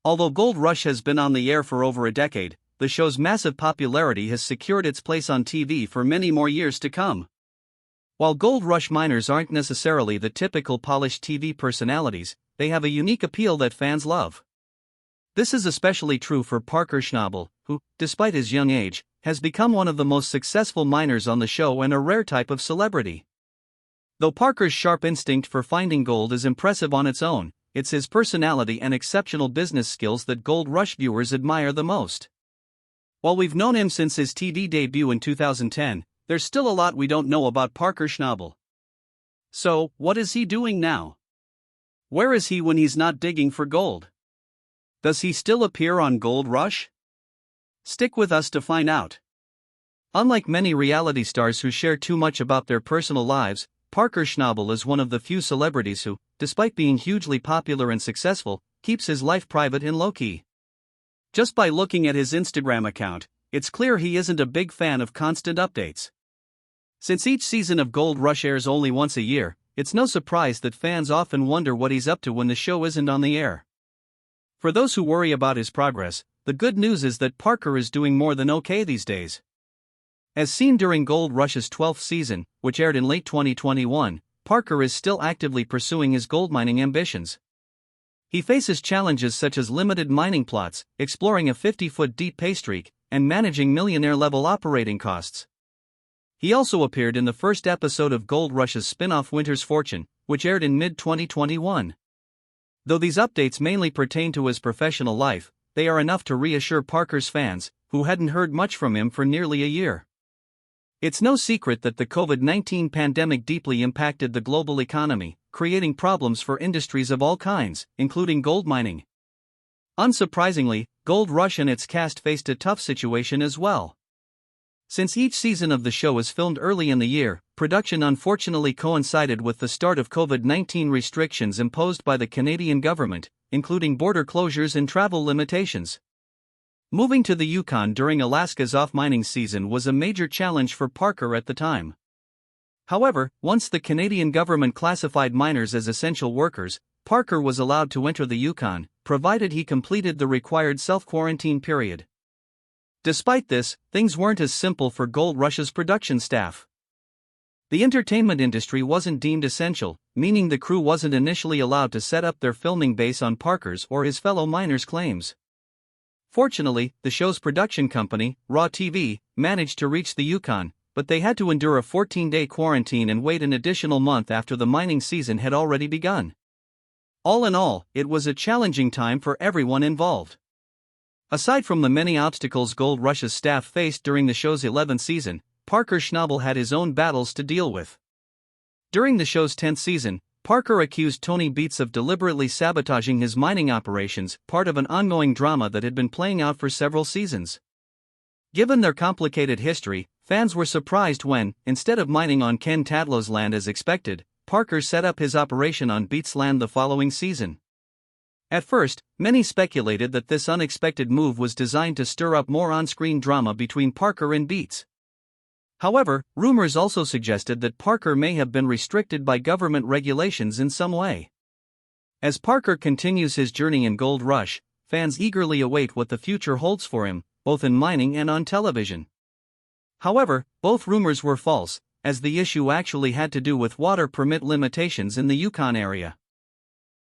Although Gold Rush has been on the air for over a decade, the show's massive popularity has secured its place on TV for many more years to come. While Gold Rush miners aren't necessarily the typical polished TV personalities, they have a unique appeal that fans love. This is especially true for Parker Schnabel, who, despite his young age, has become one of the most successful miners on the show and a rare type of celebrity. Though Parker's sharp instinct for finding gold is impressive on its own, it's his personality and exceptional business skills that Gold Rush viewers admire the most. While we've known him since his TV debut in 2010, there's still a lot we don't know about Parker Schnabel. So, what is he doing now? Where is he when he's not digging for gold? Does he still appear on Gold Rush? Stick with us to find out. Unlike many reality stars who share too much about their personal lives, Parker Schnabel is one of the few celebrities who, despite being hugely popular and successful, keeps his life private and low-key. Just by looking at his Instagram account, it's clear he isn't a big fan of constant updates. Since each season of Gold Rush airs only once a year, it's no surprise that fans often wonder what he's up to when the show isn't on the air. For those who worry about his progress, the good news is that Parker is doing more than okay these days. As seen during Gold Rush's 12th season, which aired in late 2021, Parker is still actively pursuing his gold mining ambitions. He faces challenges such as limited mining plots, exploring a 50-foot deep pay streak, and managing millionaire-level operating costs. He also appeared in the first episode of Gold Rush's spin-off Winter's Fortune, which aired in mid-2021. Though these updates mainly pertain to his professional life, they are enough to reassure Parker's fans, who hadn't heard much from him for nearly a year. It's no secret that the COVID-19 pandemic deeply impacted the global economy, creating problems for industries of all kinds, including gold mining. Unsurprisingly, Gold Rush and its cast faced a tough situation as well. Since each season of the show is filmed early in the year, production unfortunately coincided with the start of COVID-19 restrictions imposed by the Canadian government, including border closures and travel limitations. Moving to the Yukon during Alaska's off-mining season was a major challenge for Parker at the time. However, once the Canadian government classified miners as essential workers, Parker was allowed to enter the Yukon, provided he completed the required self-quarantine period. Despite this, things weren't as simple for Gold Rush's production staff. The entertainment industry wasn't deemed essential, meaning the crew wasn't initially allowed to set up their filming base on Parker's or his fellow miners' claims. Fortunately, the show's production company, Raw TV, managed to reach the Yukon, but they had to endure a 14-day quarantine and wait an additional month after the mining season had already begun. All in all, it was a challenging time for everyone involved. Aside from the many obstacles Gold Rush's staff faced during the show's 11th season, Parker Schnabel had his own battles to deal with. During the show's 10th season, Parker accused Tony Beets of deliberately sabotaging his mining operations, part of an ongoing drama that had been playing out for several seasons. Given their complicated history, fans were surprised when, instead of mining on Ken Tadlow's land as expected, Parker set up his operation on Beets' land the following season. At first, many speculated that this unexpected move was designed to stir up more on-screen drama between Parker and Beets. However, rumors also suggested that Parker may have been restricted by government regulations in some way. As Parker continues his journey in Gold Rush, fans eagerly await what the future holds for him, both in mining and on television. However, both rumors were false, as the issue actually had to do with water permit limitations in the Yukon area.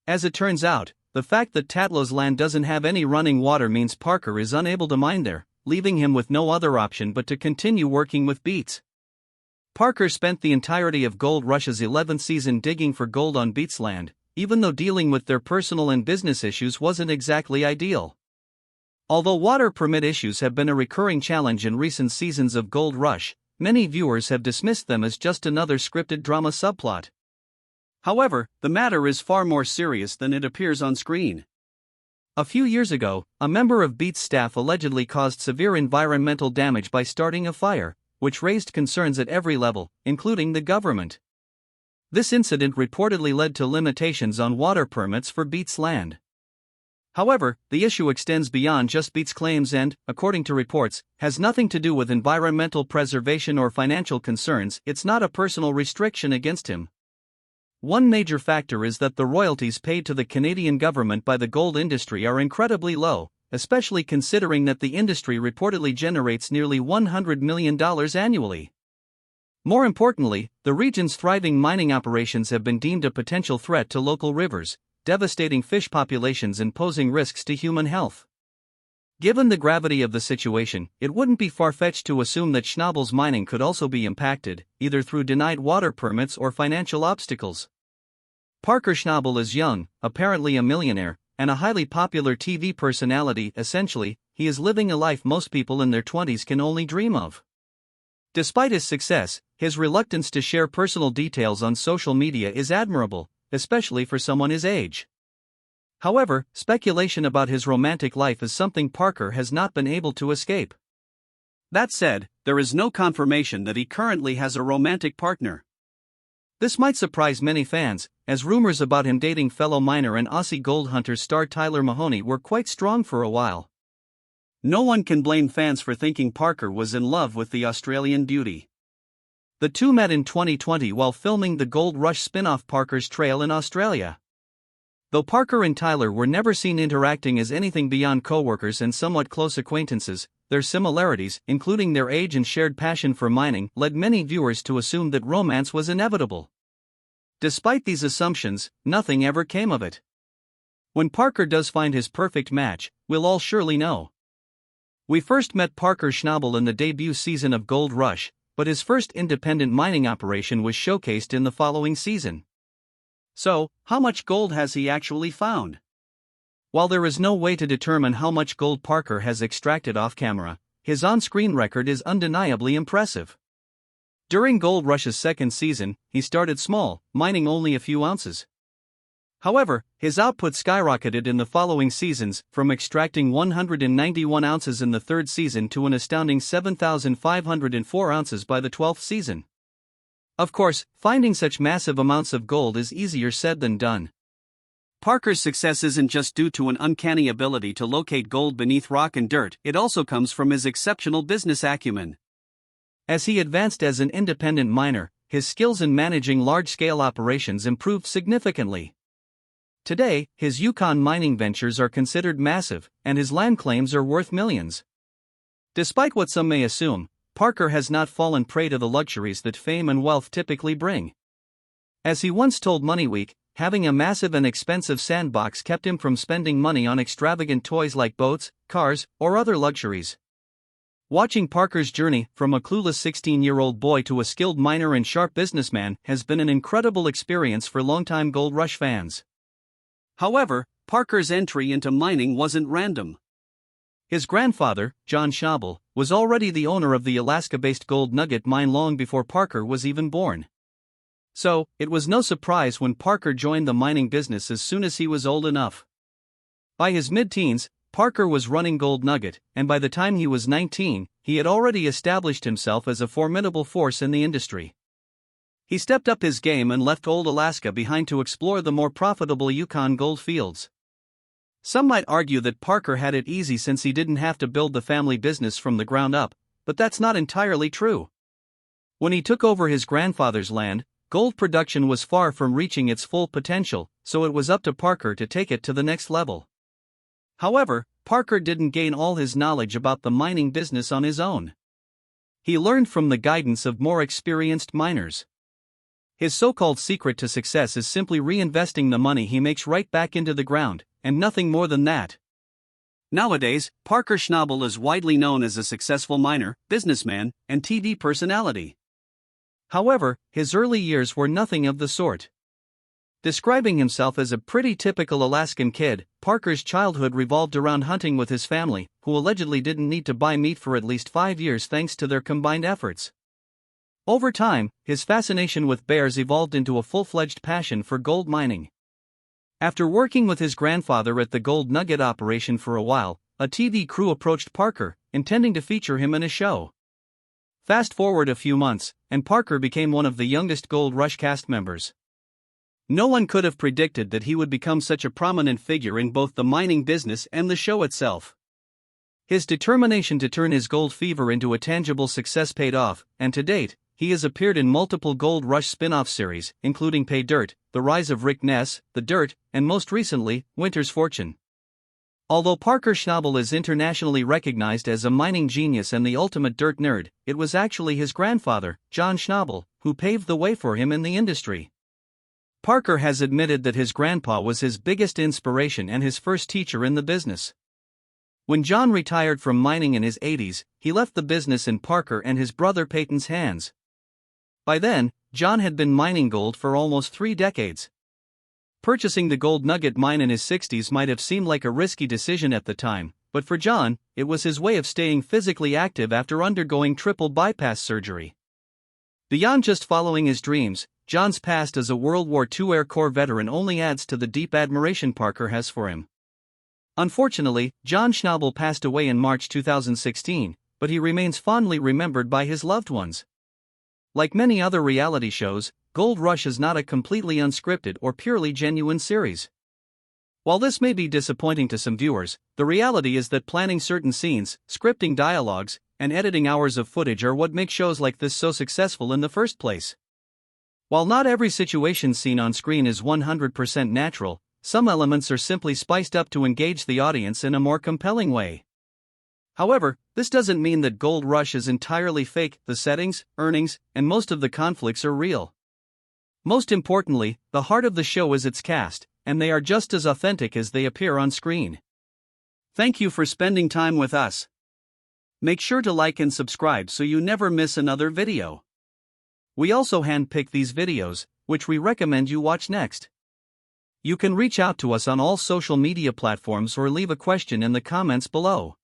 As it turns out, the fact that Tadlow's land doesn't have any running water means Parker is unable to mine there, leaving him with no other option but to continue working with Beets. Parker spent the entirety of Gold Rush's 11th season digging for gold on Beets' land, even though dealing with their personal and business issues wasn't exactly ideal. Although water permit issues have been a recurring challenge in recent seasons of Gold Rush, many viewers have dismissed them as just another scripted drama subplot. However, the matter is far more serious than it appears on screen. A few years ago, a member of Beets' staff allegedly caused severe environmental damage by starting a fire, which raised concerns at every level, including the government. This incident reportedly led to limitations on water permits for Beets' land. However, the issue extends beyond just Beets' claims and, according to reports, has nothing to do with environmental preservation or financial concerns. It's not a personal restriction against him. One major factor is that the royalties paid to the Canadian government by the gold industry are incredibly low, especially considering that the industry reportedly generates nearly $100 million annually. More importantly, the region's thriving mining operations have been deemed a potential threat to local rivers, devastating fish populations and posing risks to human health. Given the gravity of the situation, it wouldn't be far-fetched to assume that Schnabel's mining could also be impacted, either through denied water permits or financial obstacles. Parker Schnabel is young, apparently a millionaire, and a highly popular TV personality. Essentially, he is living a life most people in their 20s can only dream of. Despite his success, his reluctance to share personal details on social media is admirable, especially for someone his age. However, speculation about his romantic life is something Parker has not been able to escape. That said, there is no confirmation that he currently has a romantic partner. This might surprise many fans, as rumors about him dating fellow miner and Aussie gold hunter star Tyler Mahoney were quite strong for a while. No one can blame fans for thinking Parker was in love with the Australian beauty. The two met in 2020 while filming the Gold Rush spin-off Parker's Trail in Australia. Though Parker and Tyler were never seen interacting as anything beyond co-workers and somewhat close acquaintances, their similarities, including their age and shared passion for mining, led many viewers to assume that romance was inevitable. Despite these assumptions, nothing ever came of it. When Parker does find his perfect match, we'll all surely know. We first met Parker Schnabel in the debut season of Gold Rush, but his first independent mining operation was showcased in the following season. So, how much gold has he actually found? While there is no way to determine how much gold Parker has extracted off camera, his on-screen record is undeniably impressive. During Gold Rush's second season, he started small, mining only a few ounces. However, his output skyrocketed in the following seasons, from extracting 191 ounces in the third season to an astounding 7,504 ounces by the 12th season. Of course, finding such massive amounts of gold is easier said than done. Parker's success isn't just due to an uncanny ability to locate gold beneath rock and dirt, it also comes from his exceptional business acumen. As he advanced as an independent miner, his skills in managing large-scale operations improved significantly. Today, his Yukon mining ventures are considered massive, and his land claims are worth millions. Despite what some may assume, Parker has not fallen prey to the luxuries that fame and wealth typically bring. As he once told MoneyWeek, having a massive and expensive sandbox kept him from spending money on extravagant toys like boats, cars, or other luxuries. Watching Parker's journey from a clueless 16-year-old boy to a skilled miner and sharp businessman has been an incredible experience for longtime Gold Rush fans. However, Parker's entry into mining wasn't random. His grandfather, John Schnabel, was already the owner of the Alaska-based gold nugget mine long before Parker was even born. So, it was no surprise when Parker joined the mining business as soon as he was old enough. By his mid-teens, Parker was running Gold Nugget, and by the time he was 19, he had already established himself as a formidable force in the industry. He stepped up his game and left old Alaska behind to explore the more profitable Yukon gold fields. Some might argue that Parker had it easy since he didn't have to build the family business from the ground up, but that's not entirely true. When he took over his grandfather's land, gold production was far from reaching its full potential, so it was up to Parker to take it to the next level. However, Parker didn't gain all his knowledge about the mining business on his own. He learned from the guidance of more experienced miners. His so-called secret to success is simply reinvesting the money he makes right back into the ground, and nothing more than that. Nowadays, Parker Schnabel is widely known as a successful miner, businessman, and TV personality. However, his early years were nothing of the sort. Describing himself as a pretty typical Alaskan kid, Parker's childhood revolved around hunting with his family, who allegedly didn't need to buy meat for at least 5 years thanks to their combined efforts. Over time, his fascination with bears evolved into a full-fledged passion for gold mining. After working with his grandfather at the gold nugget operation for a while, a TV crew approached Parker, intending to feature him in a show. Fast forward a few months, and Parker became one of the youngest Gold Rush cast members. No one could have predicted that he would become such a prominent figure in both the mining business and the show itself. His determination to turn his gold fever into a tangible success paid off, and to date, he has appeared in multiple Gold Rush spin-off series, including Pay Dirt, The Rise of Rick Ness, The Dirt, and most recently, Winter's Fortune. Although Parker Schnabel is internationally recognized as a mining genius and the ultimate dirt nerd, it was actually his grandfather, John Schnabel, who paved the way for him in the industry. Parker has admitted that his grandpa was his biggest inspiration and his first teacher in the business. When John retired from mining in his 80s, he left the business in Parker and his brother Peyton's hands. By then, John had been mining gold for almost 3 decades. Purchasing the gold nugget mine in his 60s might have seemed like a risky decision at the time, but for John, it was his way of staying physically active after undergoing triple bypass surgery. Beyond just following his dreams, John's past as a World War II Air Corps veteran only adds to the deep admiration Parker has for him. Unfortunately, John Schnabel passed away in March 2016, but he remains fondly remembered by his loved ones. Like many other reality shows, Gold Rush is not a completely unscripted or purely genuine series. While this may be disappointing to some viewers, the reality is that planning certain scenes, scripting dialogues, and editing hours of footage are what make shows like this so successful in the first place. While not every situation seen on screen is 100% natural, some elements are simply spiced up to engage the audience in a more compelling way. However, this doesn't mean that Gold Rush is entirely fake. The settings, earnings, and most of the conflicts are real. Most importantly, the heart of the show is its cast, and they are just as authentic as they appear on screen. Thank you for spending time with us. Make sure to like and subscribe so you never miss another video. We also handpick these videos, which we recommend you watch next. You can reach out to us on all social media platforms or leave a question in the comments below.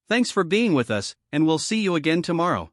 Thanks for being with us, and we'll see you again tomorrow.